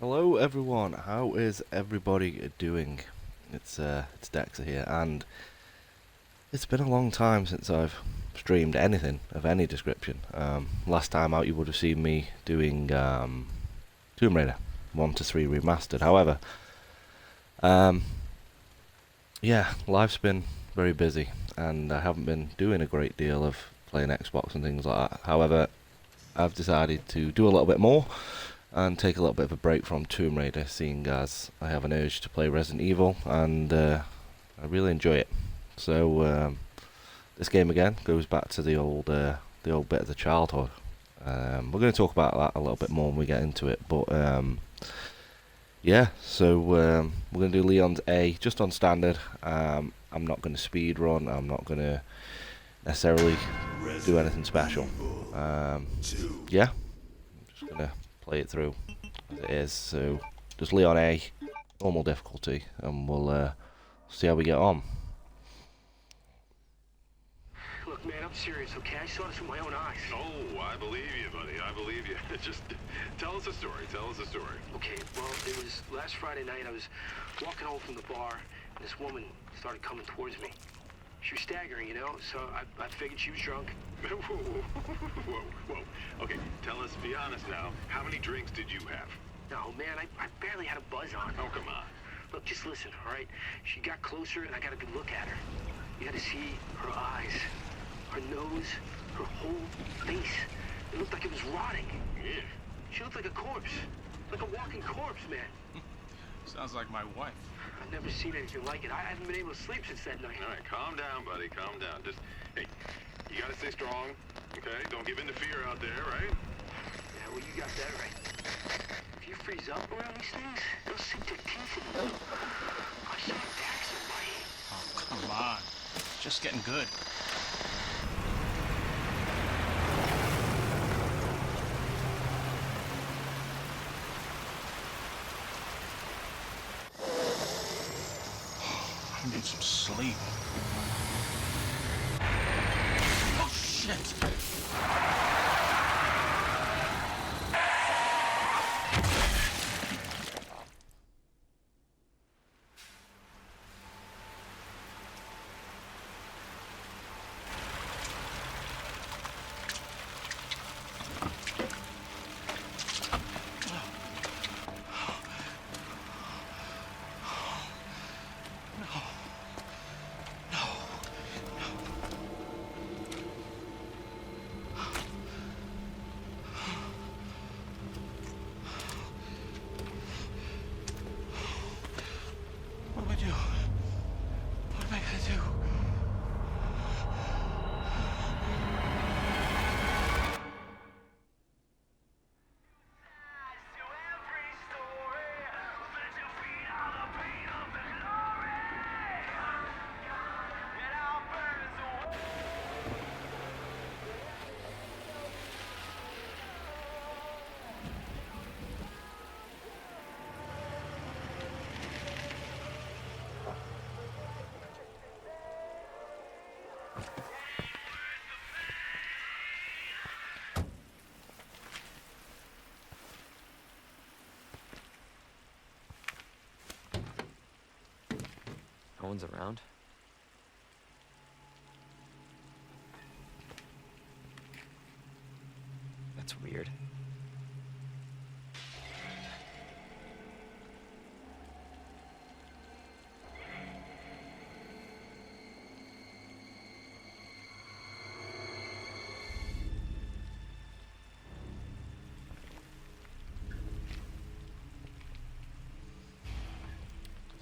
Hello everyone, how is everybody doing? It's Dexsor here, and it's been a long time since I've streamed anything of any description. Last time out you would have seen me doing Tomb Raider 1 to 3 remastered. However, um, yeah, life's been very busy, and I haven't been doing a great deal of playing Xbox and things like that. However, I've decided to do a little bit more and take a little bit of a break from Tomb Raider, seeing as I have an urge to play Resident Evil, and I really enjoy it. So this game again goes back to the old bit of the childhood. We're going to talk about that a little bit more when we get into it, but yeah. So we're going to do Leon's A just on standard. I'm not going to speed run. I'm not going to necessarily do anything special. Yeah, I'm just going to play it through as it is. So just Leon A, normal difficulty, and we'll see how we get on. Look, man, I'm serious, okay? I saw this with my own eyes. Oh, I believe you, buddy. I believe you. Just tell us a story. Tell us a story. Okay, well, it was last Friday night. I was walking home from the bar, and this woman started coming towards me. She was staggering, you know, so I figured she was drunk. Whoa. Okay, tell us, be honest now. How many drinks did you have? No, man, I barely had a buzz on. Oh, come on. Look, just listen, all right? She got closer, and I got a good look at her. You had to see her eyes, her nose, her whole face. It looked like it was rotting. Yeah. She looked like a corpse. Like a walking corpse, man. Sounds like my wife. I've never seen anything like it. I haven't been able to sleep since that night. All right, calm down, buddy. Calm down. Just, hey, you gotta stay strong, okay? Don't give in to fear out there, right? Yeah, well, you got that right. If you freeze up around these things, they'll sink their teeth in you. I saw Dexsor, buddy. Oh, come on. Just getting good. I need some sleep. Oh, shit! What do I do? What am I gonna do? No one's around. That's weird.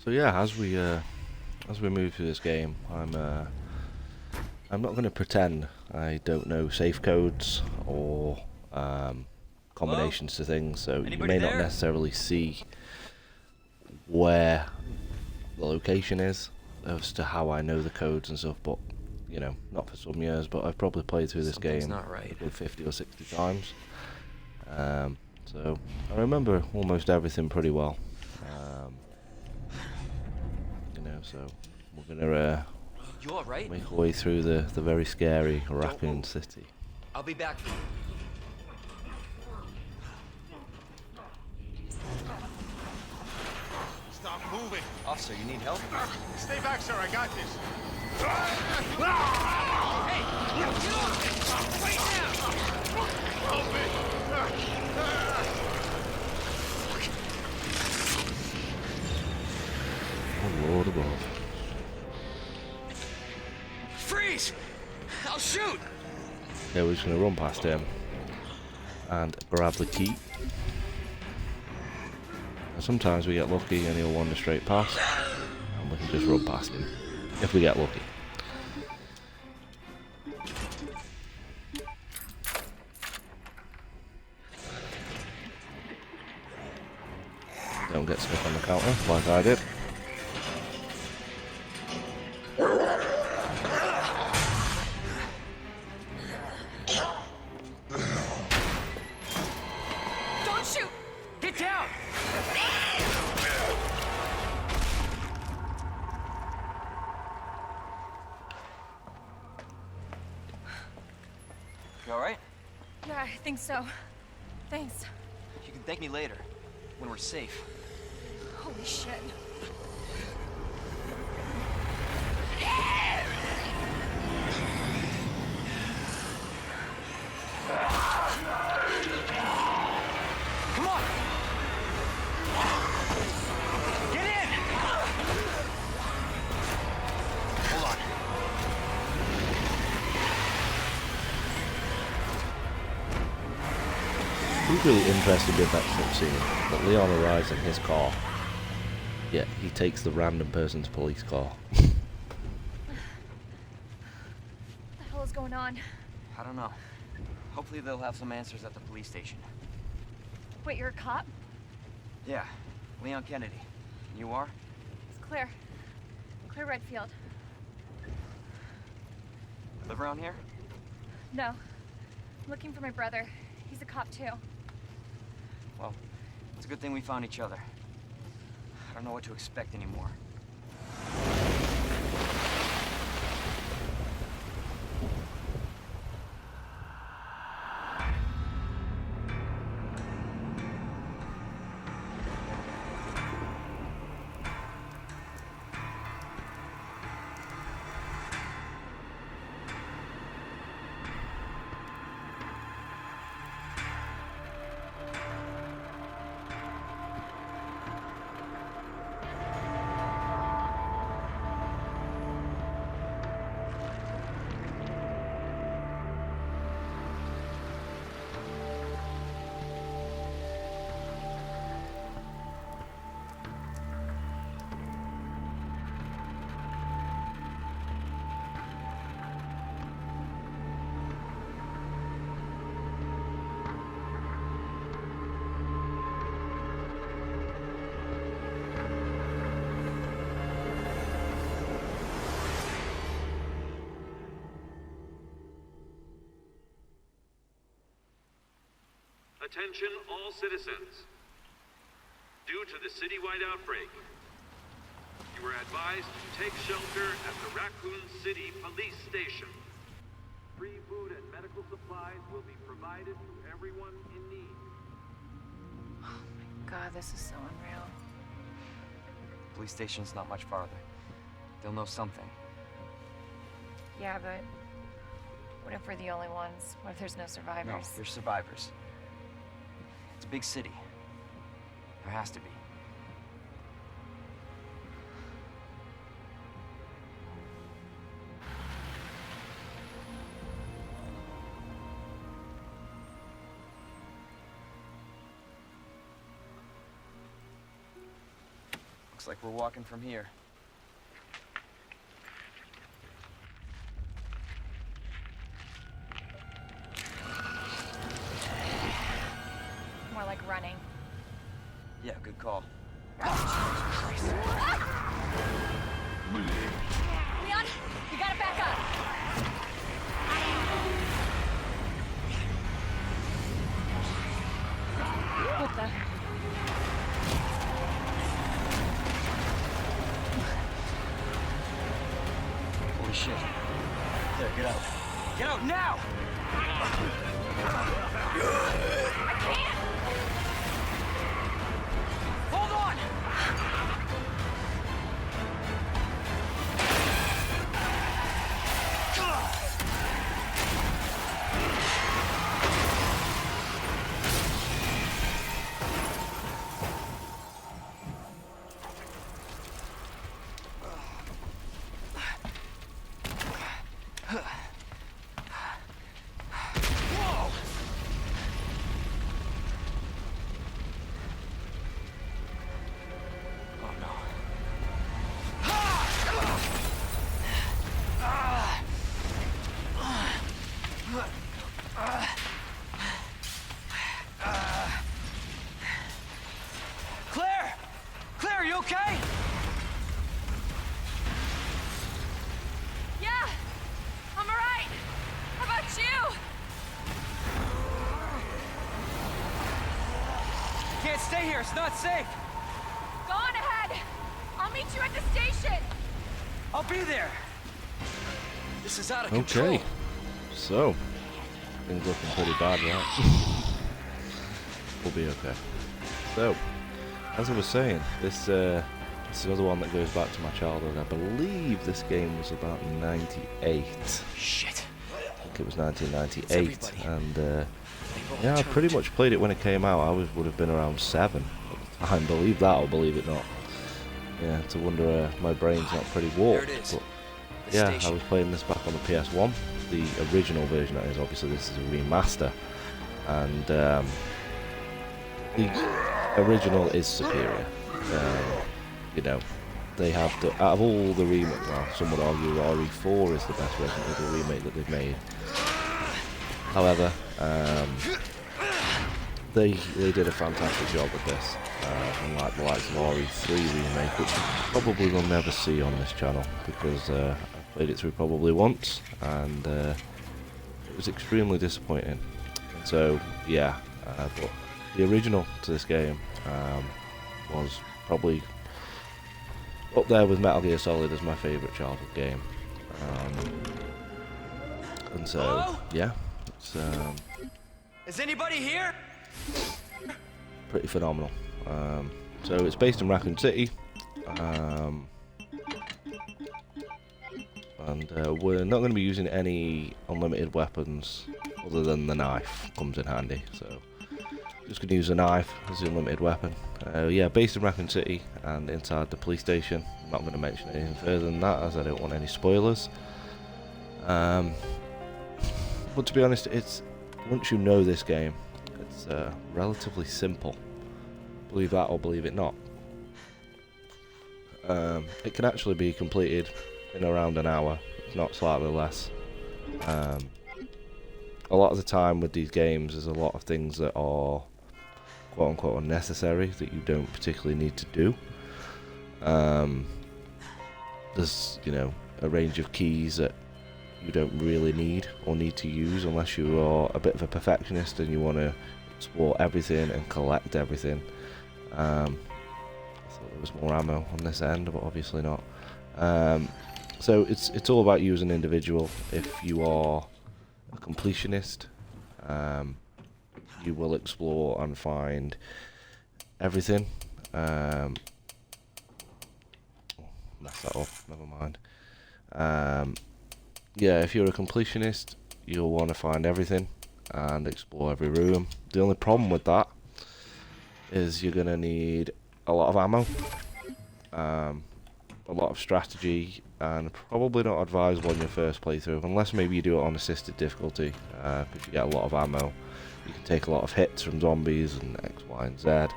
So yeah, as we move through this game, I'm not going to pretend I don't know safe codes or combinations to things. So you Anybody may not there? necessarily see where the location is as to how I know the codes and stuff, but you know, not for some years, but I've probably played through this Something's game not right. a good 50 or 60 times. So I remember almost everything pretty well. You know, so we're gonna You all right? make our way through the very scary Raccoon move. City. I'll be back for you. Officer, you need help? Stay back, sir. I got this. Oh Lord above. Freeze! I'll shoot! Yeah, we're just gonna run past him and grab the key. And sometimes we get lucky and he'll wander straight past, and we can just run past him if we get lucky. Don't get stuck on the counter like I did. Don't shoot! Get down! You alright? Yeah, I think so. Thanks. You can thank me later, when we're safe. Holy shit. Come on! Get in! Hold on. Who's really interested in that sort of scene? That Leon arrives in his car, yet he takes the random person's police car. What the hell is going on? I don't know. Hopefully they'll have some answers at the police station. Wait, you're a cop? Yeah, Leon Kennedy. You are? It's Claire. Claire Redfield. Live around here? No. I'm looking for my brother. He's a cop too. Well, it's a good thing we found each other. I don't know what to expect anymore. Attention all citizens. Due to the citywide outbreak, you are advised to take shelter at the Raccoon City Police Station. Free food and medical supplies will be provided to everyone in need. God, this is so unreal. Police station's not much farther. They'll know something. Yeah, but what if we're the only ones? What if there's no survivors? No, there's survivors. It's a big city. There has to be. Looks like we're walking from here. More like running. Yeah, good call. Leon, you gotta back up. What the? Holy shit. There, get out. Get out now! Hold on! okay? Yeah, I'm alright. How about you? Can't stay here, it's not safe. Go on ahead. I'll meet you at the station. I'll be there. This is out of control. Okay. So, things looking pretty bad, right? We'll be okay. So, as I was saying, this is another one that goes back to my childhood. I believe this game was about 98. Shit. I think it was 1998, It's everybody. and yeah, I pretty much played it when it came out. I would have been around 7 at the time. Believe that or believe it not. Yeah, it's a wonder my brain's not pretty warped. There it is. But The yeah, station. I was playing this back on the PS1, the original version. That is, obviously this is a remaster, and the original is superior. You know, they have to, out of all the remakes. Well, some would argue RE4 is the best Resident Evil remake that they've made. However, they did a fantastic job with this, unlike the likes of RE3 remake, which you probably will never see on this channel because I played it through probably once, and it was extremely disappointing. And so, yeah, but the original to this game was probably up there with Metal Gear Solid as my favourite childhood game. And so, Hello? yeah, it's Is anybody here? pretty phenomenal. So it's based in Raccoon City, and we're not going to be using any unlimited weapons other than the knife comes in handy. So just going to use a knife as the unlimited weapon. Yeah, based in Raccoon City and inside the police station. I'm not going to mention anything further than that as I don't want any spoilers. But to be honest, it's once you know this game, it's relatively simple. Believe that or believe it not. It can actually be completed in around an hour, if not slightly less. A lot of the time with these games, there's a lot of things that are quote unquote unnecessary that you don't particularly need to do. There's, you know, a range of keys that you don't really need or need to use unless you are a bit of a perfectionist and you want to explore everything and collect everything. I thought there was more ammo on this end, but obviously not. So it's all about you as an individual. If you are a completionist, you will explore and find everything. Mess that up, never mind. Yeah, if you're a completionist, you'll want to find everything and explore every room. The only problem with that is you're going to need a lot of ammo, a lot of strategy, and probably not advisable on your first playthrough, unless maybe you do it on assisted difficulty, because you get a lot of ammo. You can take a lot of hits from zombies and X, Y, and Z.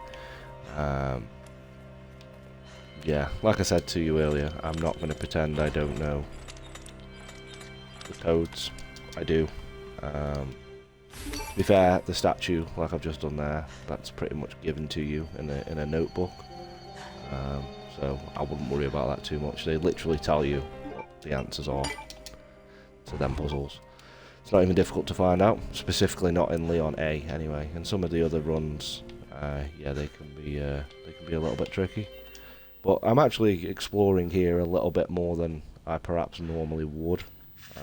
Yeah, like I said to you earlier, I'm not going to pretend I don't know the codes. I do. To be fair, the statue, like I've just done there, that's pretty much given to you in a notebook. So I wouldn't worry about that too much. They literally tell you what the answers are to them puzzles. It's not even difficult to find out, specifically not in Leon A anyway. And some of the other runs, yeah, they can be a little bit tricky. But I'm actually exploring here a little bit more than I perhaps normally would.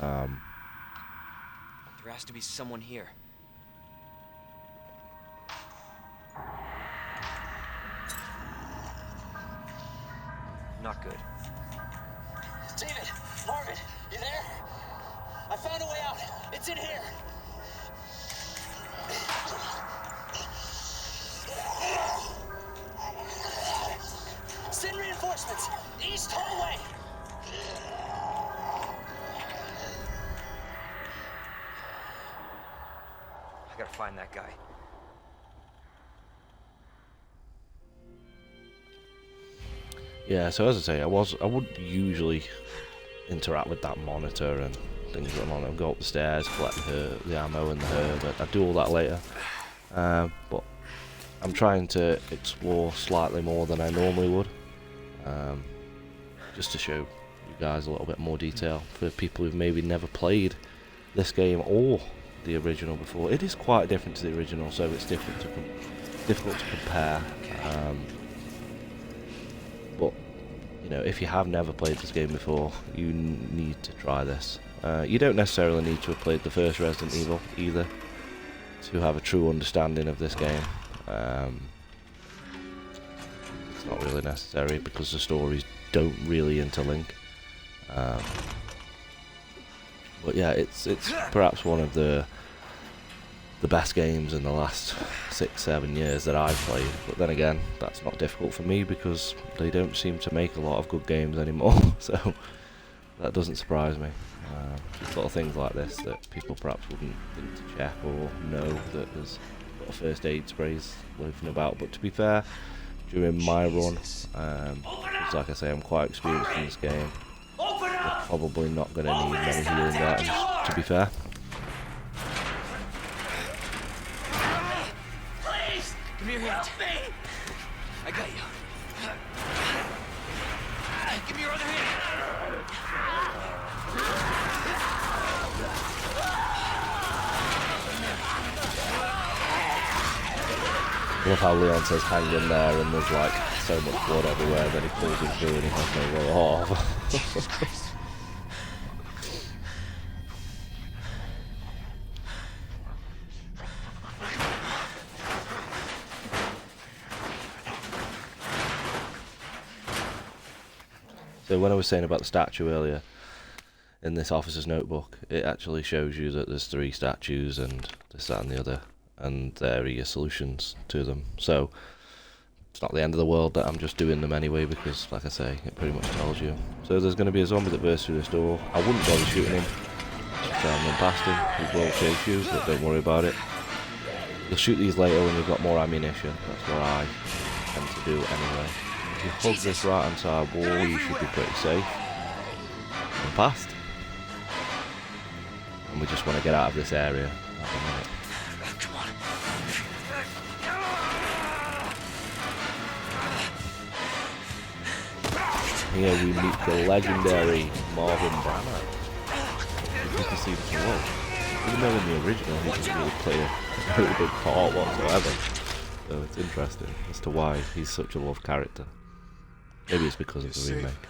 There has to be someone here. Not good. David, Marvin, you there? I found a way out. It's in here. Send reinforcements. East hallway. I gotta find that guy. Yeah, so as I say, I wouldn't usually interact with that monitor and things going on and go up the stairs, collect the ammo and the herb. I'd do all that later. But I'm trying to explore slightly more than I normally would. just to show you guys a little bit more detail for people who've maybe never played this game or the original before. It is quite different to the original, so it's difficult to compare. But you know, if you have never played this game before, you need to try this. You don't necessarily need to have played the first Resident Evil either to have a true understanding of this game. It's not really necessary because the stories don't really interlink. But yeah, it's perhaps one of the best games in the last 6-7 years that I've played. But then again, that's not difficult for me because they don't seem to make a lot of good games anymore. So that doesn't surprise me. Just little things like this that people perhaps wouldn't think to check or know that there's little first aid sprays loafing about. But to be fair, during my run, because like I say, I'm quite experienced in this game. We're probably not going to need many healing items, to be fair. Please! Give me your hand. Help me! I got you. Give me your other hand. I love how Leon says hang in there and there's like so much blood everywhere, then he pulls him through and he has nowhere off. Jesus Christ. So when I was saying about the statue earlier, in this officer's notebook, it actually shows you that there's 3 statues and this, that and the other, and there are your solutions to them. So it's not the end of the world that I'm just doing them anyway, because like I say, it pretty much tells you. So there's going to be a zombie that bursts through this door. I wouldn't bother shooting him. So I'm run past him. He will chase you, but don't worry about it. You'll shoot these later when you've got more ammunition. That's what I tend to do anyway. If you hug this right hand side wall, you should be pretty safe. Run past. And we just want to get out of this area at the minute. Come on. Here we meet the legendary Marvin Branagh. You can see this below. Even though in the original he didn't really play a really big part whatsoever. So it's interesting as to why he's such a loved character. Maybe it's because of the remake.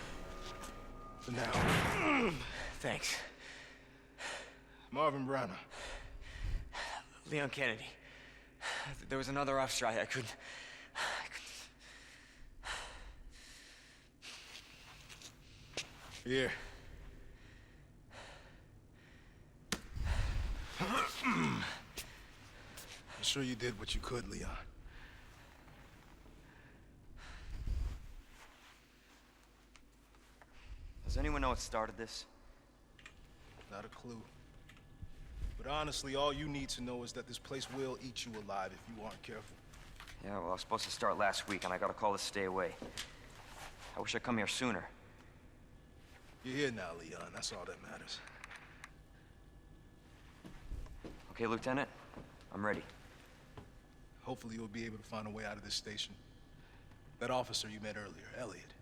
For now. Thanks. Marvin Branagh. Leon Kennedy. There was another officer I couldn't... Here. I'm sure you did what you could, Leon. Does anyone know what started this? Not a clue. But honestly, all you need to know is that this place will eat you alive if you aren't careful. Yeah, well, I was supposed to start last week, and I got a call to stay away. I wish I'd come here sooner. You're here now, Leon. That's all that matters. Okay, Lieutenant? I'm ready. Hopefully you'll be able to find a way out of this station. That officer you met earlier, Elliot.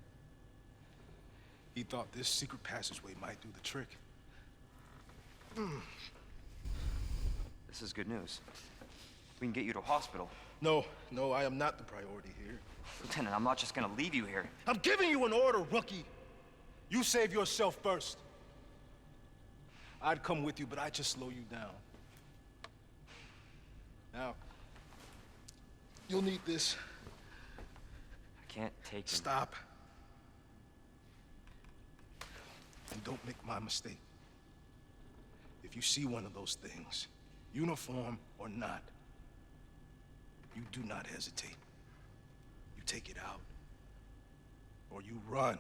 He thought this secret passageway might do the trick. This is good news. We can get you to a hospital. No, I am not the priority here. Lieutenant, I'm not just gonna leave you here. I'm giving you an order, rookie. You save yourself first. I'd come with you, but I'd just slow you down. Now, you'll need this. I can't take him. Stop. And don't make my mistake. If you see one of those things, uniform or not, you do not hesitate. You take it out. Or you run.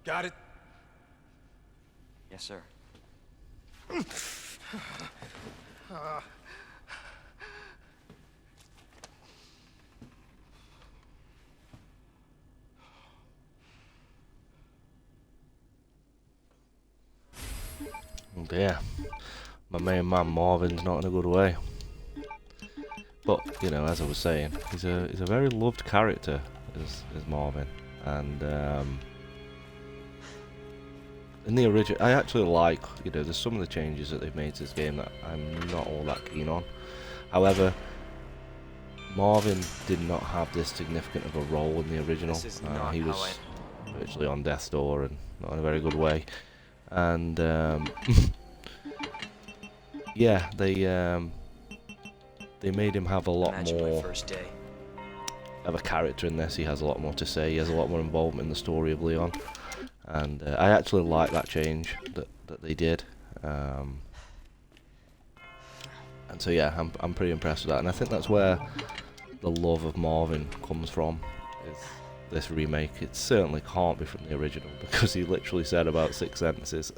Got it? Yes, sir. Oh dear. My main man Marvin's not in a good way. But, you know, as I was saying, he's a very loved character as Marvin. And in the original, I actually like, you know, there's some of the changes that they've made to this game that I'm not all that keen on. However, Marvin did not have this significant of a role in the original. He was virtually on death's door, and not in a very good way. And yeah, they made him have a lot more of a character in this. He has a lot more to say. He has a lot more involvement in the story of Leon, and I actually like that change that they did. And so yeah, I'm pretty impressed with that, and I think that's where the love of Marvin comes from. Is this remake? It certainly can't be from the original, because he literally said about 6 sentences.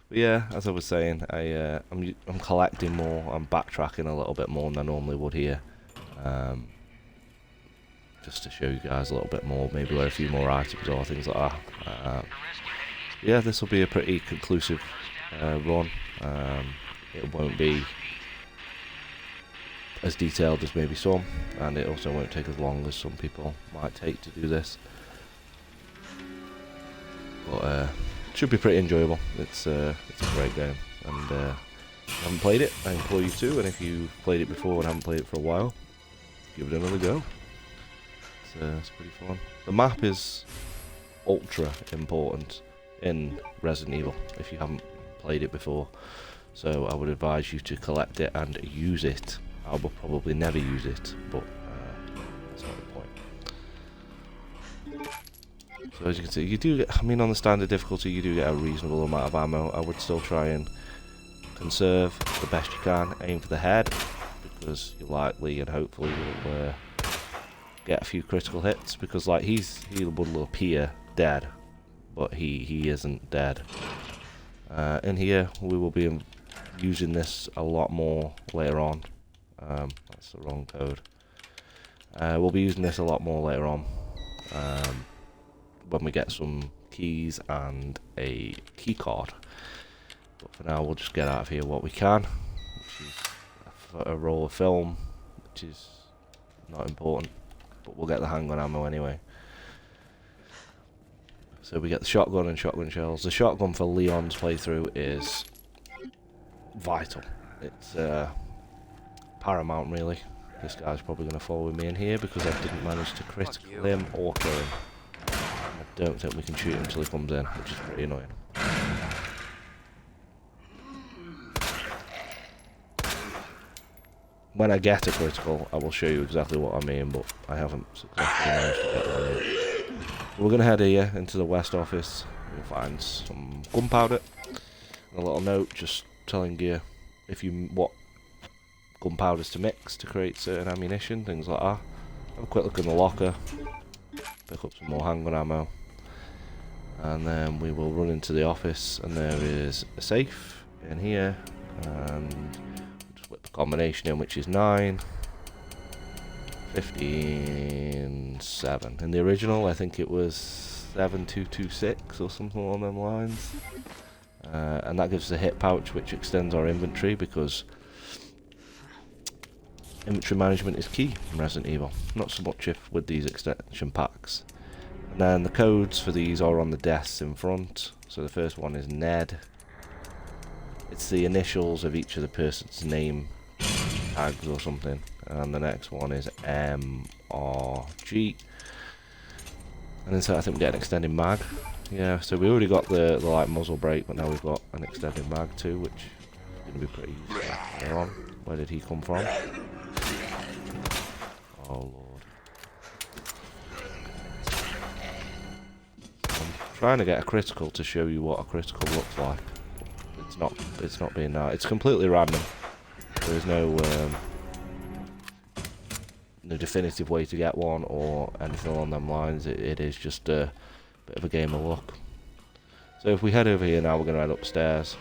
But yeah, as I was saying, I'm collecting more. I'm backtracking a little bit more than I normally would here, just to show you guys a little bit more, maybe where a few more items or things like that. Yeah, this will be a pretty conclusive run. It won't be as detailed as maybe some, and it also won't take as long as some people might take to do this. But should be pretty enjoyable. It's a great game, and if you haven't played it, I implore you to. And if you've played it before and haven't played it for a while, give it another go. It's pretty fun. The map is ultra important in Resident Evil if you haven't played it before, so I would advise you to collect it and use it. I will probably never use it, but that's not the point. So as you can see, you do get, I mean, on the standard difficulty, you do get a reasonable amount of ammo. I would still try and conserve the best you can, aim for the head, because you likely and hopefully will get a few critical hits, because like he will appear dead, but he isn't dead. In here, we will be using this a lot more later on. That's the wrong code. We'll be using this a lot more later on, when we get some keys and a key card. But for now, we'll just get out of here what we can, which is a roll of film, which is not important, but we'll get the handgun ammo anyway. So we get the shotgun and shotgun shells. The shotgun for Leon's playthrough is vital. It's paramount, really. This guy's probably going to follow me in here because I didn't manage to critical him or kill him. I don't think we can shoot him until he comes in, which is pretty annoying. When I get a critical, I will show you exactly what I mean, but I haven't successfully managed to get one yet. We're going to head here into the West office. We'll find some gunpowder and a little note just telling you what gunpowders to mix to create certain ammunition, things like that. Have a quick look in the locker, pick up some more handgun ammo, and then we will run into the office, and there is a safe in here, and just put the combination in, which is 9, 15, 7. In the original, I think it was 7226 or something along them lines. And that gives us a hit pouch, which extends our inventory, because inventory management is key in Resident Evil. Not so much if with these extension packs. And then the codes for these are on the desks in front. So the first one is Ned. It's the initials of each of the person's name tags or something. And the next one is MRG. And then so I think we get an extended mag. Yeah, so we already got the like muzzle brake, but now we've got an extended mag too, which is going to be pretty useful later on. Where did he come from? Oh lord. I'm trying to get a critical to show you what a critical looks like. It's not being that. It's completely random. There is no definitive way to get one or anything along them lines. It is just a bit of a game of luck. So if we head over here now, we're going to head upstairs.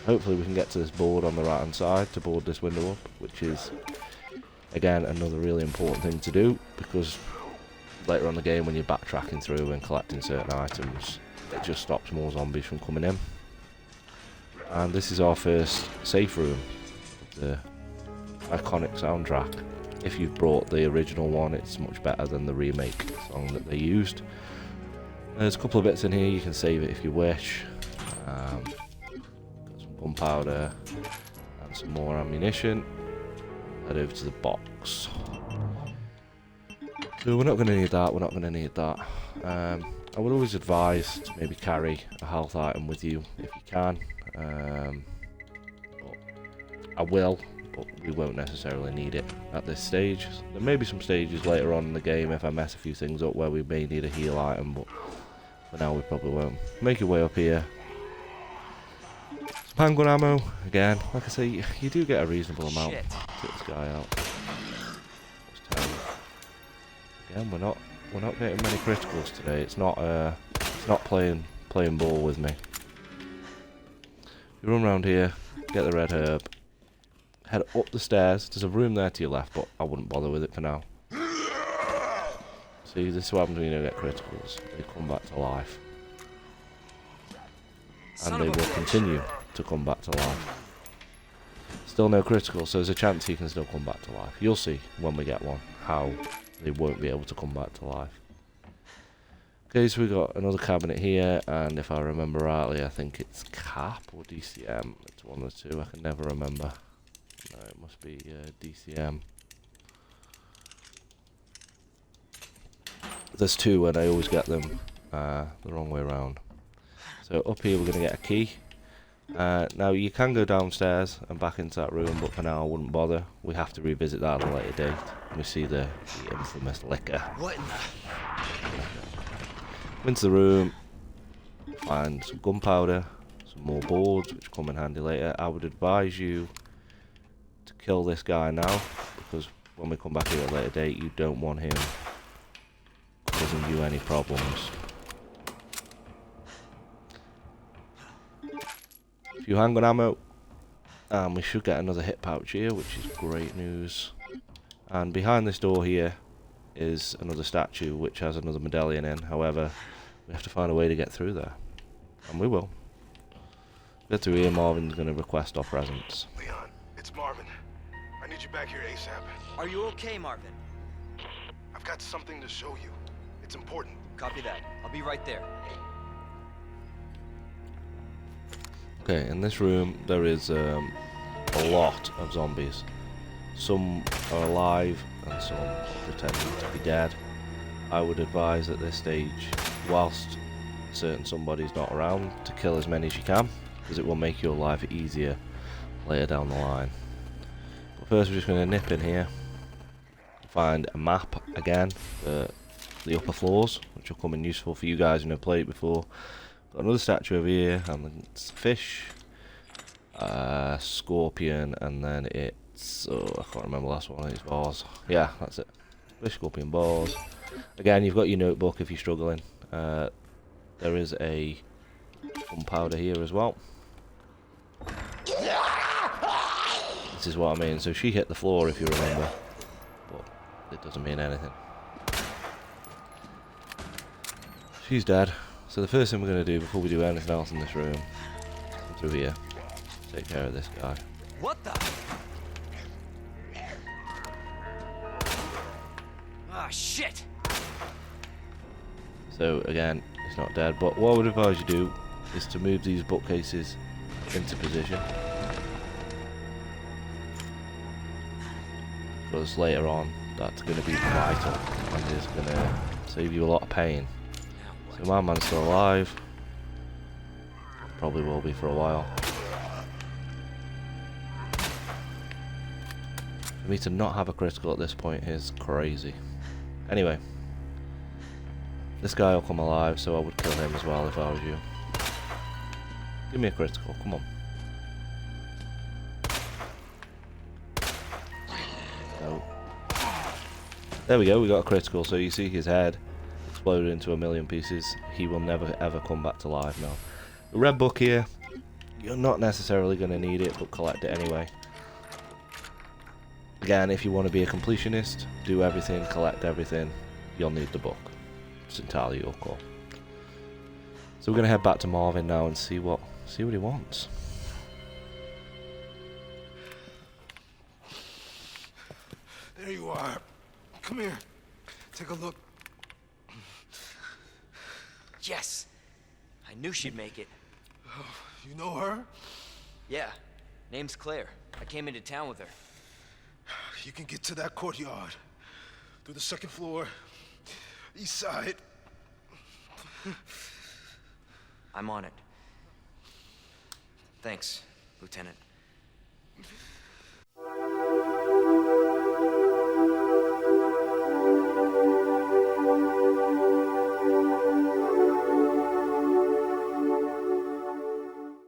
Hopefully we can get to this board on the right hand side to board this window up, which is again another really important thing to do, because later on in the game when you're backtracking through and collecting certain items, it just stops more zombies from coming in. And this is our first safe room, the iconic soundtrack. if you've brought the original one, it's much better than the remake song that they used. There's a couple of bits in here, you can save it if you wish. Got some gunpowder and some more ammunition. Head over to the box. So we're not going to need that, we're not going to need that. I would always advise to maybe carry a health item with you if you can. I will, but we won't necessarily need it at this stage. There may be some stages later on in the game if I mess a few things up where we may need a heal item, but for now we probably won't. Make your way up here. Some handgun ammo, again, like I say, you do get a reasonable amount. Shit. Take this guy out. Just tell you. Again, we're not getting many criticals today. It's not playing ball with me. You run around here, get the red herb, head up the stairs. There's a room there to your left, but I wouldn't bother with it for now. See, this is what happens when you don't get criticals. They come back to life. And they will continue to come back to life. Still no critical, so there's a chance he can still come back to life. You'll see when we get one how they won't be able to come back to life. Okay, so we've got another cabinet here, and if I remember rightly, I think it's Cap or DCM. It's one of the two, I can never remember. No, it must be DCM. There's two and I always get them the wrong way around. So up here we're going to get a key. Now you can go downstairs and back into that room, but for now I wouldn't bother. We have to revisit that at a later date. We see the infamous liquor. What in the... Go into the room, find some gunpowder, some more boards which come in handy later. I would advise you to kill this guy now, because when we come back here at a later date you don't want him causing you any problems. A few handgun ammo, and we should get another hit pouch here, which is great news. And behind this door here is another statue which has another medallion in. However, we have to find a way to get through there, and we will. Get through here. Marvin's going to request our presence. Leon, it's Marvin. I need you back here ASAP. Are you okay, Marvin? I've got something to show you. It's important. Copy that. I'll be right there. Okay, in this room there is a lot of zombies. Some are alive and some are pretending to be dead. I would advise at this stage, whilst certain somebody's not around, to kill as many as you can, because it will make your life easier later down the line. But first we're just going to nip in here, find a map again for the upper floors, which will come in useful for you guys who have played before. Got another statue over here, and it's fish, scorpion, and then it's, oh, I can't remember the last one of these bars. Yeah, that's it. Fish, scorpion, bars. Again, you've got your notebook if you're struggling. There is a gunpowder here as well. This is what I mean. So she hit the floor, if you remember, but it doesn't mean anything. She's dead. So the first thing we're going to do before we do anything else in this room, come through here, take care of this guy. What the? Ah, shit! So again, he's not dead, but what I would advise you do is to move these bookcases into position, because later on that's going to be vital and is going to save you a lot of pain. So my man's still alive, probably will be for a while. For me to not have a critical at this point is crazy. Anyway, this guy will come alive, so I would kill him as well if I was you. Give me a critical, come on. No. There we go, we got a critical, so you see his head exploded into a million pieces. He will never ever come back to life now. The red book here, you're not necessarily going to need it, but collect it anyway. Again, if you want to be a completionist, do everything, collect everything, you'll need the book. It's entirely your call. So we're going to head back to Marvin now and see what he wants. There you are. Come here. Take a look. Yes! I knew she'd make it. You know her? Yeah. Name's Claire. I came into town with her. You can get to that courtyard. Through the second floor. East side. I'm on it. Thanks, Lieutenant.